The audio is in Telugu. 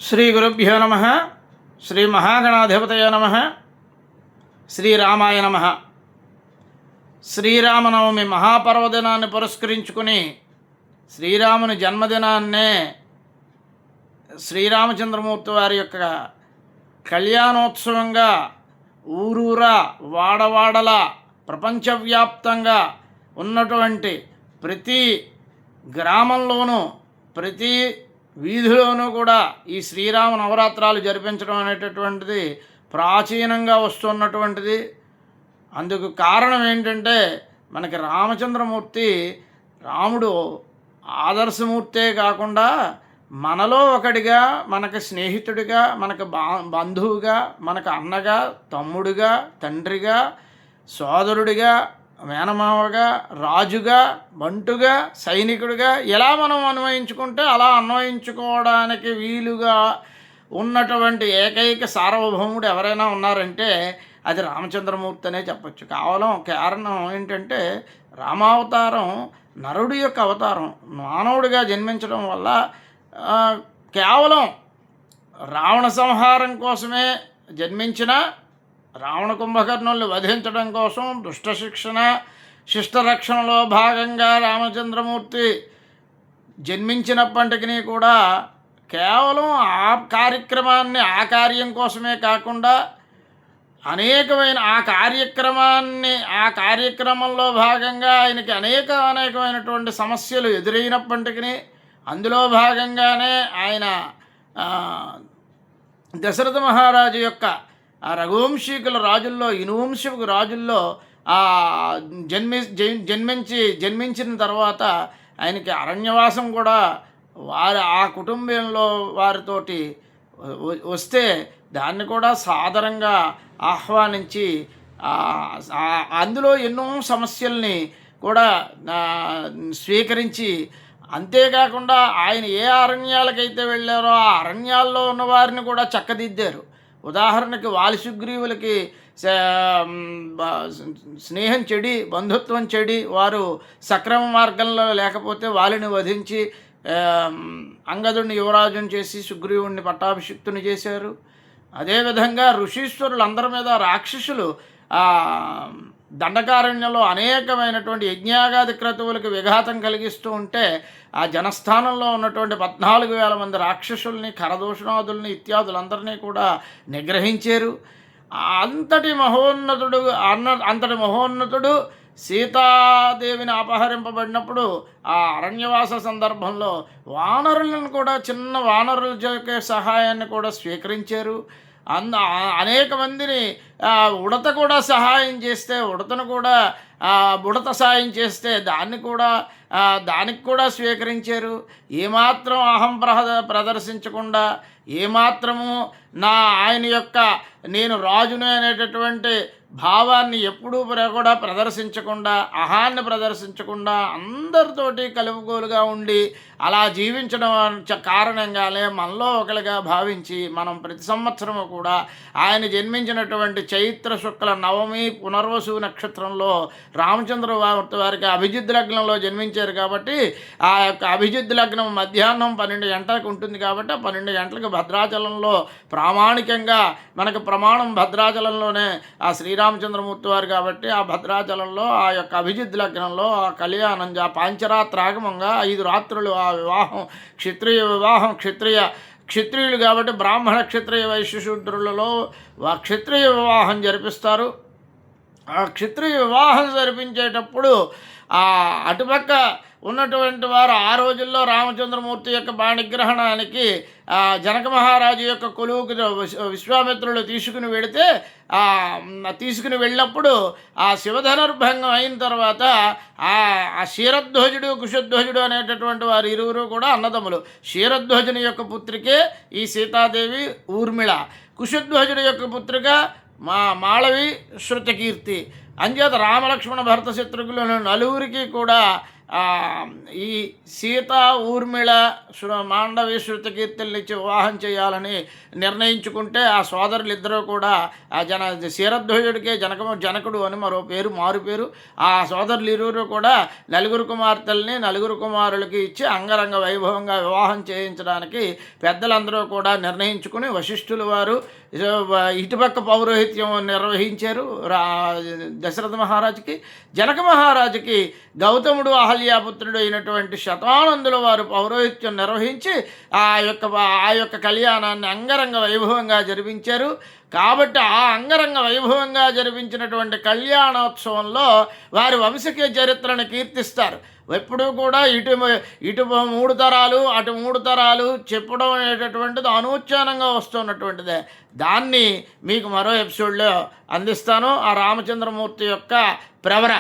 శ్రీ గురుభ్యో నమ. శ్రీ మహాగణాధిపతయ నమ. శ్రీరామాయ నమ. శ్రీరామనవమి మహాపర్వదినాన్ని పురస్కరించుకుని శ్రీరాముని జన్మదినాన్నే శ్రీరామచంద్రమూర్తి వారి యొక్క కళ్యాణోత్సవంగా ఊరూరా వాడవాడల ప్రపంచవ్యాప్తంగా ఉన్నటువంటి ప్రతి గ్రామంలోనూ ప్రతి వీధిలోనూ కూడా ఈ శ్రీరామ నవరాత్రాలు జరిపించడం అనేటటువంటిది ప్రాచీనంగా వస్తున్నటువంటిది. అందుకు కారణం ఏంటంటే మనకి రామచంద్రమూర్తి రాముడు ఆదర్శమూర్తే కాకుండా మనలో ఒకడిగా, మనకు స్నేహితుడిగా, మనకు బంధువుగా, మనకు అన్నగా, తమ్ముడిగా, తండ్రిగా, సోదరుడిగా, మేనమావగా, రాజుగా, బంటుగా, సైనికుడిగా ఎలా మనం అన్వయించుకుంటే అలా అన్వయించుకోవడానికి వీలుగా ఉన్నటువంటి ఏకైక సార్వభౌముడు ఎవరైనా ఉన్నారంటే అది రామచంద్రమూర్తి అనే చెప్పచ్చు. కారణం ఏంటంటే రామావతారం నరుడి యొక్క అవతారం. మానవుడిగా జన్మించడం వల్ల కేవలం రావణ సంహారం కోసమే జన్మించిన రావణ కుంభకర్ణుల్ని వధించడం కోసం దుష్ట శిక్షణ శిష్టరక్షణలో భాగంగా రామచంద్రమూర్తి జన్మించినప్పటికీ కూడా కేవలం ఆ కార్యక్రమాన్ని ఆ కార్యం కోసమే కాకుండా అనేకమైన ఆ కార్యక్రమంలో భాగంగా ఆయనకి అనేకమైనటువంటి సమస్యలు ఎదురైనప్పటికీ అందులో భాగంగానే ఆయన దశరథ మహారాజు యొక్క ఆ రఘువంశీకుల రాజుల్లో ఇనువంశపు రాజుల్లో జన్మించిన తర్వాత ఆయనకి అరణ్యవాసం కూడా ఆ కుటుంబంలో వారితోటి వస్తే దాన్ని కూడా సాదరంగా ఆహ్వానించి అందులో ఎన్నో సమస్యల్ని కూడా స్వీకరించి, అంతేకాకుండా ఆయన ఏ అరణ్యాలకైతే వెళ్ళారో ఆ అరణ్యాల్లో ఉన్న వారిని కూడా చక్కదిద్దారు. ఉదాహరణకి వాలిసుగ్రీవులకి స్నేహం చెడి, బంధుత్వం చెడి, వారు సక్రమ మార్గంలో లేకపోతే వాలిని వధించి అంగదుడిని యువరాజుని చేసి సుగ్రీవుడిని పట్టాభిషిక్తుని చేశారు. అదేవిధంగా ఋషీశ్వరులందరి మీద రాక్షసులు దండకారణ్యంలో అనేకమైనటువంటి యజ్ఞాగాది క్రతువులకు విఘాతం కలిగిస్తూ ఉంటే ఆ జనస్థానంలో ఉన్నటువంటి 14,000 మంది రాక్షసుల్ని, ఖరదూషణాదుల్ని ఇత్యాదులందరినీ కూడా నిగ్రహించారు. అంతటి మహోన్నతుడు సీతాదేవిని అపహరింపబడినప్పుడు ఆ అరణ్యవాస సందర్భంలో వానరులను కూడా, చిన్న వానరుల యొక్క సహాయాన్ని కూడా స్వీకరించారు. అనేక మందిని ఉడత కూడా సహాయం చేస్తే ఉడత సాయం చేస్తే దానికి కూడా స్వీకరించారు. ఏమాత్రం అహం ప్రదర్శించకుండా, ఏమాత్రము ఆయన యొక్క నేను రాజును అనేటటువంటి భావాన్ని ఎప్పుడూ కూడా ప్రదర్శించకుండా, అహాన్ని ప్రదర్శించకుండా అందరితోటి కలుపుగోలుగా ఉండి అలా జీవించడం కారణంగానే మనలో ఒకరిగా భావించి మనం ప్రతి సంవత్సరము కూడా ఆయన జన్మించినటువంటి చైత్ర శుక్ల నవమి పునర్వసు నక్షత్రంలో రామచంద్రమూర్తి వారికి అభిజిత్ లగ్నంలో జన్మించారు కాబట్టి ఆ యొక్క అభిజిత్ లగ్నం మధ్యాహ్నం 12 గంటలకు ఉంటుంది కాబట్టి ఆ 12 గంటలకు భద్రాచలంలో ప్రామాణికంగా మనకు ప్రమాణం భద్రాచలంలోనే ఆ శ్రీరామచంద్రమూర్తి వారు కాబట్టి ఆ భద్రాచలంలో ఆ యొక్క అభిజిత్ లగ్నంలో ఆ కళ్యాణం పాంచరాత్రాగమంగా 5 రాత్రులు ఆ వివాహం క్షత్రియ వివాహం క్షత్రియులు కాబట్టి బ్రాహ్మణ క్షత్రియ వైశ్యశూద్రులలో క్షత్రియ వివాహం జరిపిస్తారు. ఆ క్షత్రియ వివాహం జరిపించేటప్పుడు అటుపక్క ఉన్నటువంటి వారు ఆ రోజుల్లో రామచంద్రమూర్తి యొక్క బాణిగ్రహణానికి జనక మహారాజు యొక్క కొలువుకు విశ్వామిత్రులు తీసుకుని వెళ్ళినప్పుడు ఆ శివధనుర్భంగం అయిన తర్వాత ఆ క్షీరధ్వజుడు కుశధ్వజుడు అనేటటువంటి వారు ఇరువురు కూడా అన్నదమ్ములు. క్షీరధ్వజుని యొక్క పుత్రికే ఈ సీతాదేవి ఊర్మిళ, కుశధ్వజుడి యొక్క పుత్రిక మాళవి శృతకీర్తి. అంచేత రామలక్ష్మణ భరత శత్రుఘ్నులు నలుగురికి కూడా ఈ సీత ఊర్మిళ మాండవి శృతకీర్తుల్నిచ్చి వివాహం చేయాలని నిర్ణయించుకుంటే ఆ సోదరులు ఇద్దరూ కూడా ఆ క్షీరధ్వజుడికే జనకుడు అని మారు పేరు ఆ సోదరులు ఇరువురు కూడా నలుగురు కుమార్తెల్ని నలుగురు కుమారులకి ఇచ్చి అంగరంగ వైభవంగా వివాహం చేయించడానికి పెద్దలందరూ కూడా నిర్ణయించుకుని వశిష్ఠులు వారు ఇటుపక్క పౌరోహిత్యం నిర్వహించారు దశరథ మహారాజుకి. జనక మహారాజుకి గౌతముడు అహల్యాపుత్రుడు అయినటువంటి శతానందుల వారు పౌరోహిత్యం నిర్వహించి ఆ యొక్క కళ్యాణాన్ని అంగరంగ వైభవంగా జరిపించారు. కాబట్టి ఆ అంగరంగ వైభవంగా జరిపించినటువంటి కళ్యాణోత్సవంలో వారి వంశీయ చరిత్రను కీర్తిస్తారు. ఎప్పుడూ కూడా ఇటు 3 తరాలు అటు 3 తరాలు చెప్పడం అనేటటువంటిది అనూచ్ఛానంగా వస్తున్నటువంటిదే. దాన్ని మీకు మరో ఎపిసోడ్లో అందిస్తాను. ఆ రామచంద్రమూర్తి యొక్క ప్రవర